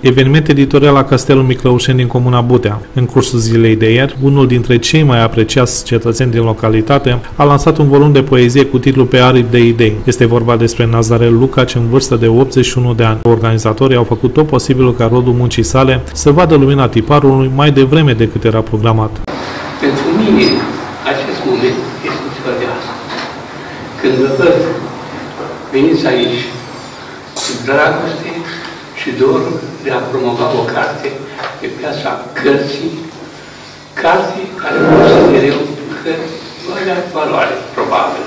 Eveniment editorial la Castelul Miclăușeni din Comuna Butea. În cursul zilei de ieri, unul dintre cei mai apreciați cetățeni din localitate a lansat un volum de poezie cu titlul Pe aripi de idei. Este vorba despre Nazarel Lucaci în vârstă de 81 de ani. Organizatorii au făcut tot posibilul ca rodul muncii sale să vadă lumina tiparului mai devreme decât era programat. Pentru mine, acest moment este ceva de asta. Când vă văd, veniți aici cu dragoste și dorul de a promova o carte pe piața cărții, carte care consider eu că nu avea valoare, probabil,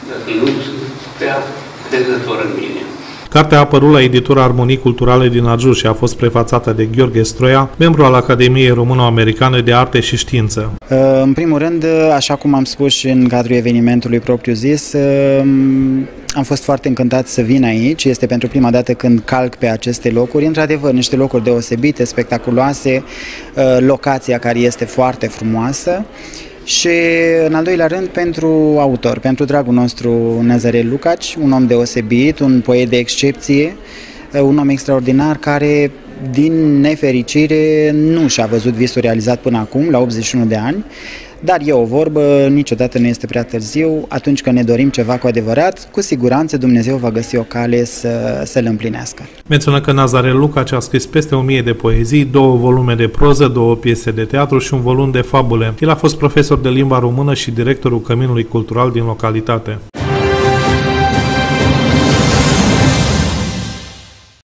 dar nu sunt prea crezător în mine. Cartea a apărut la editura Armonii Culturale din Arjur și a fost prefațată de Gheorghe Stroia, membru al Academiei Româno-Americane de Arte și Știință. În primul rând, așa cum am spus și în cadrul evenimentului propriu-zis, am fost foarte încântat să vin aici. Este pentru prima dată când calc pe aceste locuri. Într-adevăr, niște locuri deosebite, spectaculoase, locația care este foarte frumoasă. Și, în al doilea rând, pentru autor, pentru dragul nostru Nazarel Lucaci, un om deosebit, un poet de excepție, un om extraordinar care, din nefericire, nu și-a văzut visul realizat până acum, la 81 de ani, dar e o vorbă, niciodată nu este prea târziu. Atunci când ne dorim ceva cu adevărat, cu siguranță Dumnezeu va găsi o cale să-l împlinească. Menționă că Nazarel Lucaci a scris peste 1000 de poezii, 2 volume de proză, 2 piese de teatru și un volum de fabule. El a fost profesor de limba română și directorul Căminului Cultural din localitate.